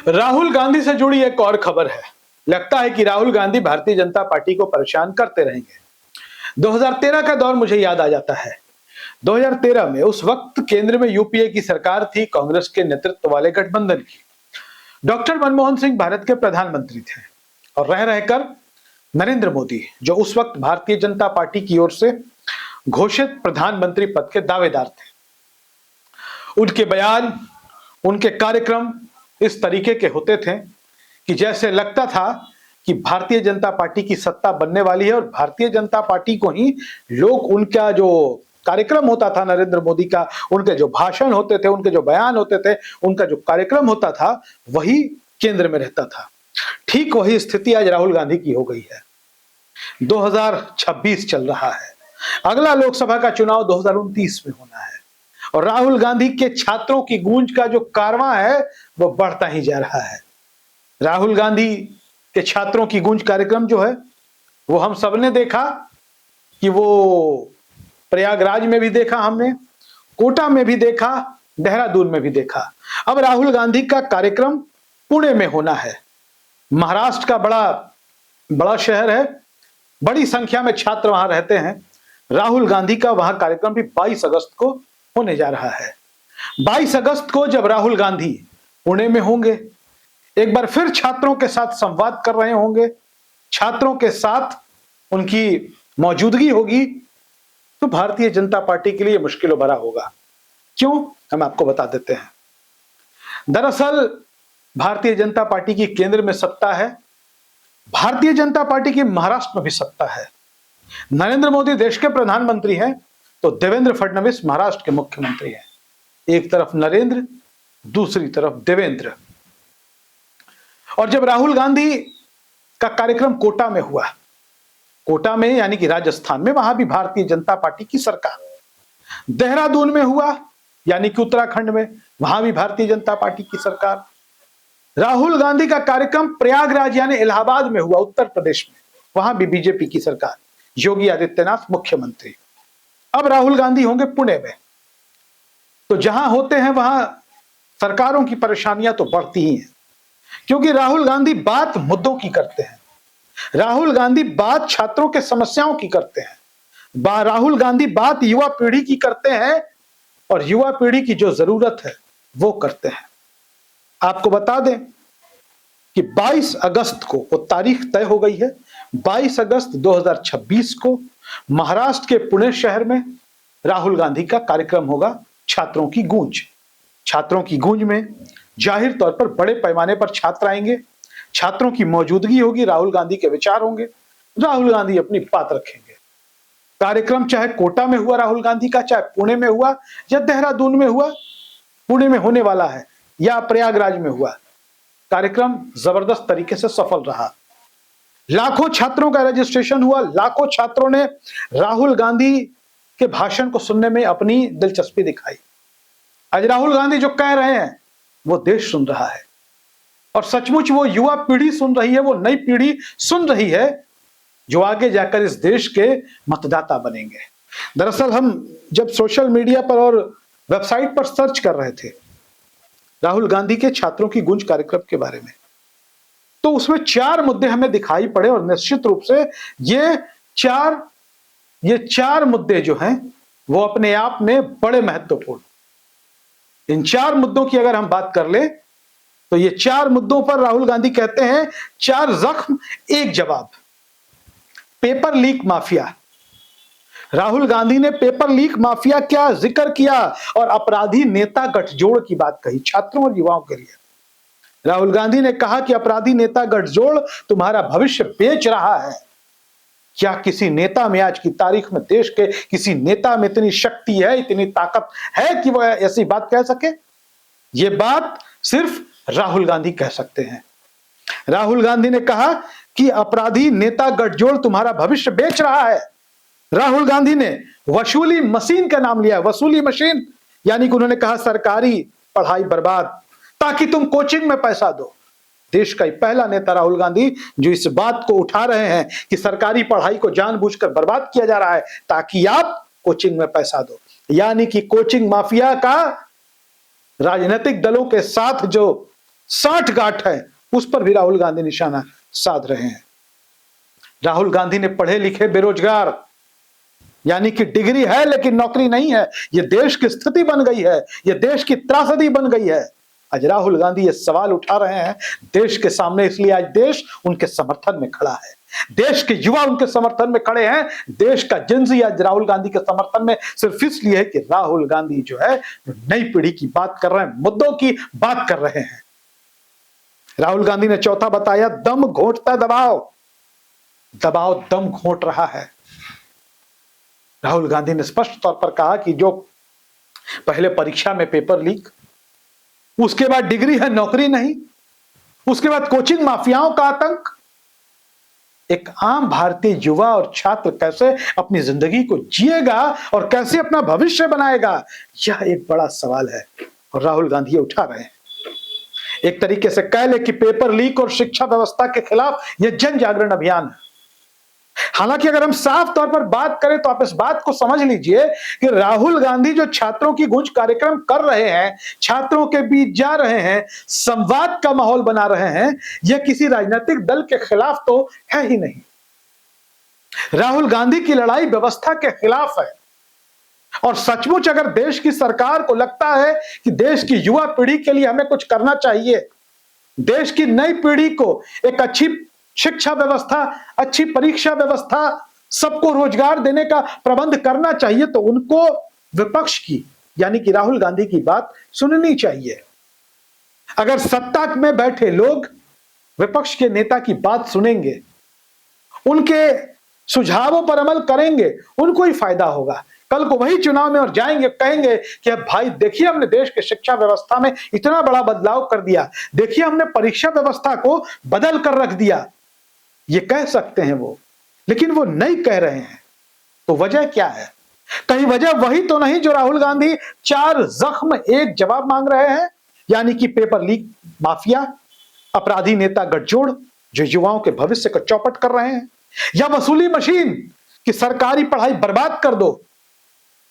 राहुल गांधी से जुड़ी एक और खबर है। लगता है कि राहुल गांधी भारतीय जनता पार्टी को परेशान करते रहेंगे। 2013 का दौर मुझे याद आ जाता है। 2013 में उस वक्त केंद्र में यूपीए की सरकार थी, कांग्रेस के नेतृत्व वाले गठबंधन की। डॉक्टर मनमोहन सिंह भारत के प्रधानमंत्री थे और रह रहकर नरेंद्र मोदी, जो उस वक्त भारतीय जनता पार्टी की ओर से घोषित प्रधानमंत्री पद के दावेदार थे, उनके बयान, उनके कार्यक्रम इस तरीके के होते थे कि जैसे लगता था कि भारतीय जनता पार्टी की सत्ता बनने वाली है और भारतीय जनता पार्टी को ही लोग, उनका जो कार्यक्रम होता था नरेंद्र मोदी का, उनके जो भाषण होते थे, उनके जो बयान होते थे, उनका जो कार्यक्रम होता था, वही केंद्र में रहता था। ठीक वही स्थिति आज राहुल गांधी की हो गई है। 2026 चल रहा है, अगला लोकसभा का चुनाव 2029 में होना है और राहुल गांधी के छात्रों की गूंज का जो कारवां है वो बढ़ता ही जा रहा है। राहुल गांधी के छात्रों की गूंज कार्यक्रम जो है वो हम सबने देखा कि वो प्रयागराज में भी देखा, हमने कोटा में भी देखा, देहरादून में भी देखा। अब राहुल गांधी का कार्यक्रम पुणे में होना है। महाराष्ट्र का बड़ा शहर है, बड़ी संख्या में छात्र वहां रहते हैं। राहुल गांधी का वहां कार्यक्रम भी 22 अगस्त को होने जा रहा है। 22 अगस्त को जब राहुल गांधी पुणे में होंगे, एक बार फिर छात्रों के साथ संवाद कर रहे होंगे, छात्रों के साथ उनकी मौजूदगी होगी, तो भारतीय जनता पार्टी के लिए मुश्किलों भरा होगा। क्यों, हम आपको बता देते हैं। दरअसल भारतीय जनता पार्टी की केंद्र में सत्ता है, भारतीय जनता पार्टी की महाराष्ट्र में भी सत्ता है। नरेंद्र मोदी देश के प्रधानमंत्री हैं तो देवेंद्र फडणवीस महाराष्ट्र के मुख्यमंत्री हैं। एक तरफ नरेंद्र, दूसरी तरफ देवेंद्र। और जब राहुल गांधी का कार्यक्रम कोटा में हुआ, कोटा में यानी कि राजस्थान में, वहां भी भारतीय जनता पार्टी की सरकार। देहरादून में हुआ यानी कि उत्तराखंड में, वहां भी भारतीय जनता पार्टी की सरकार। राहुल गांधी का कार्यक्रम प्रयागराज यानी इलाहाबाद में हुआ, उत्तर प्रदेश में, वहां भी बीजेपी की सरकार, योगी आदित्यनाथ मुख्यमंत्री। अब राहुल गांधी होंगे पुणे में, तो जहां होते हैं वहां सरकारों की परेशानियां तो बढ़ती ही हैं, क्योंकि राहुल गांधी बात मुद्दों की करते हैं, राहुल गांधी बात छात्रों के समस्याओं की करते हैं, राहुल गांधी बात युवा पीढ़ी की करते हैं और युवा पीढ़ी की जो जरूरत है वो करते हैं। आपको बता दें कि 22 अगस्त को वो तारीख तय हो गई है। 22 अगस्त 2026 को महाराष्ट्र के पुणे शहर में राहुल गांधी का कार्यक्रम होगा, छात्रों की गूंज। छात्रों की गूंज में जाहिर तौर पर बड़े पैमाने पर छात्र आएंगे, छात्रों की मौजूदगी होगी, राहुल गांधी के विचार होंगे, राहुल गांधी अपनी बात रखेंगे। कार्यक्रम चाहे कोटा में हुआ राहुल गांधी का, चाहे पुणे में हुआ या देहरादून में हुआ, पुणे में होने वाला है या प्रयागराज में हुआ, कार्यक्रम जबरदस्त तरीके से सफल रहा। लाखों छात्रों का रजिस्ट्रेशन हुआ, लाखों छात्रों ने राहुल गांधी के भाषण को सुनने में अपनी दिलचस्पी दिखाई। आज राहुल गांधी जो कह रहे हैं वो देश सुन रहा है और सचमुच वो युवा पीढ़ी सुन रही है, वो नई पीढ़ी सुन रही है जो आगे जाकर इस देश के मतदाता बनेंगे। दरअसल हम जब सोशल मीडिया पर और वेबसाइट पर सर्च कर रहे थे राहुल गांधी के छात्रों की गूंज कार्यक्रम के बारे में, तो उसमें 4 मुद्दे हमें दिखाई पड़े और निश्चित रूप से ये चार मुद्दे जो हैं वो अपने आप में बड़े महत्वपूर्ण। इन 4 मुद्दों की अगर हम बात कर ले तो ये 4 मुद्दों पर राहुल गांधी कहते हैं 4 जख्म एक जवाब। Paper leak mafia, Rahul Gandhi ने पेपर लीक माफिया क्या जिक्र किया और अपराधी नेता गठजोड़ की बात कही छात्रों और युवाओं के लिए। राहुल गांधी ने कहा कि अपराधी नेता गठजोड़ तुम्हारा भविष्य बेच रहा है। क्या किसी नेता में आज की तारीख में, देश के किसी नेता में इतनी शक्ति है, इतनी ताकत है कि वह ऐसी बात कह सके? यह बात सिर्फ राहुल गांधी कह सकते हैं। राहुल गांधी ने कहा कि अपराधी नेता गठजोड़ तुम्हारा भविष्य बेच रहा है। राहुल गांधी ने वसूली मशीन का नाम लिया, वसूली मशीन, यानी कि उन्होंने कहा सरकारी पढ़ाई बर्बाद ताकि तुम कोचिंग में पैसा दो। देश का पहला नेता राहुल गांधी जो इस बात को उठा रहे हैं कि सरकारी पढ़ाई को जानबूझकर बर्बाद किया जा रहा है ताकि आप कोचिंग में पैसा दो, यानी कि कोचिंग माफिया का राजनीतिक दलों के साथ जो साठगांठ है, उस पर भी राहुल गांधी निशाना साध रहे हैं। राहुल गांधी ने पढ़े लिखे बेरोजगार, यानी कि डिग्री है लेकिन नौकरी नहीं है, यह देश की स्थिति बन गई है, यह देश की त्रासदी बन गई है। आज राहुल गांधी ये सवाल उठा रहे हैं देश के सामने, इसलिए आज देश उनके समर्थन में खड़ा है, देश के युवा उनके समर्थन में खड़े हैं, देश का जिन्सी आज राहुल गांधी के समर्थन में सिर्फ इसलिए है कि राहुल गांधी जो है नई पीढ़ी की बात कर रहे हैं, मुद्दों की बात कर रहे हैं। राहुल गांधी ने चौथा बताया, दम घोंटता दबाव, दबाव दम घोंट रहा है। राहुल गांधी ने स्पष्ट तौर पर कहा कि जो पहले परीक्षा में पेपर लीक, उसके बाद डिग्री है नौकरी नहीं, उसके बाद कोचिंग माफियाओं का आतंक, एक आम भारतीय युवा और छात्र कैसे अपनी जिंदगी को जिएगा और कैसे अपना भविष्य बनाएगा, यह एक बड़ा सवाल है और राहुल गांधी ये उठा रहे हैं। एक तरीके से कह ले कि पेपर लीक और शिक्षा व्यवस्था के खिलाफ यह जन जागरण अभियान है। हालांकि अगर हम साफ तौर पर बात करें तो आप इस बात को समझ लीजिए कि राहुल गांधी जो छात्रों की गूंज कार्यक्रम कर रहे हैं, छात्रों के बीच जा रहे हैं, संवाद का माहौल बना रहे हैं, यह किसी राजनीतिक दल के खिलाफ तो है ही नहीं। राहुल गांधी की लड़ाई व्यवस्था के खिलाफ है। और सचमुच अगर देश की सरकार को लगता है कि देश की युवा पीढ़ी के लिए हमें कुछ करना चाहिए, देश की नई पीढ़ी को एक अच्छी शिक्षा व्यवस्था, अच्छी परीक्षा व्यवस्था, सबको रोजगार देने का प्रबंध करना चाहिए, तो उनको विपक्ष की यानी कि राहुल गांधी की बात सुननी चाहिए। अगर सत्ता में बैठे लोग विपक्ष के नेता की बात सुनेंगे, उनके सुझावों पर अमल करेंगे, उनको ही फायदा होगा। कल को वही चुनाव में और जाएंगे, कहेंगे कि अब भाई देखिए हमने देश के शिक्षा व्यवस्था में इतना बड़ा बदलाव कर दिया, देखिए हमने परीक्षा व्यवस्था को बदल कर रख दिया, ये कह सकते हैं वो, लेकिन वो नहीं कह रहे हैं। तो वजह क्या है? कहीं वजह वही तो नहीं जो राहुल गांधी 4 जख्म 1 जवाब मांग रहे हैं, यानी कि पेपर लीक माफिया, अपराधी नेता गठजोड़ जो युवाओं के भविष्य को चौपट कर रहे हैं, या वसूली मशीन कि सरकारी पढ़ाई बर्बाद कर दो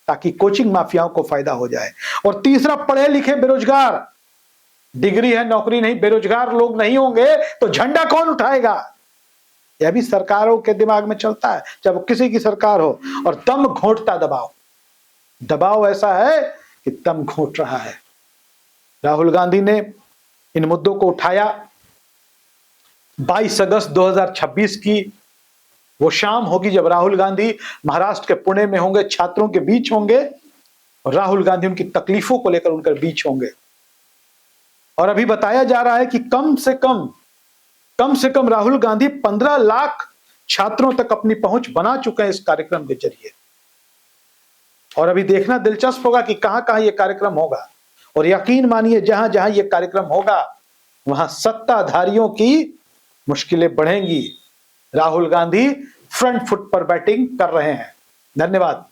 ताकि कोचिंग माफियाओं को फायदा हो जाए। और तीसरा, पढ़े लिखे बेरोजगार, डिग्री है नौकरी नहीं, बेरोजगार लोग नहीं होंगे तो झंडा कौन उठाएगा? यह भी सरकारों के दिमाग में चलता है, जब किसी की सरकार हो। और दम घोंटता दबाव, दबाव ऐसा है कि दम घोंट रहा है। राहुल गांधी ने इन मुद्दों को उठाया। 22 अगस्त 2026 की वो शाम होगी जब राहुल गांधी महाराष्ट्र के पुणे में होंगे, छात्रों के बीच होंगे और राहुल गांधी उनकी तकलीफों को लेकर उनके बीच होंगे। और अभी बताया जा रहा है कि कम से कम राहुल गांधी 15 लाख छात्रों तक अपनी पहुंच बना चुके हैं इस कार्यक्रम के जरिए। और अभी देखना दिलचस्प होगा कि कहां कहां यह कार्यक्रम होगा। और यकीन मानिए जहां जहां यह कार्यक्रम होगा वहां सत्ताधारियों की मुश्किलें बढ़ेंगी। राहुल गांधी फ्रंट फुट पर बैटिंग कर रहे हैं। धन्यवाद।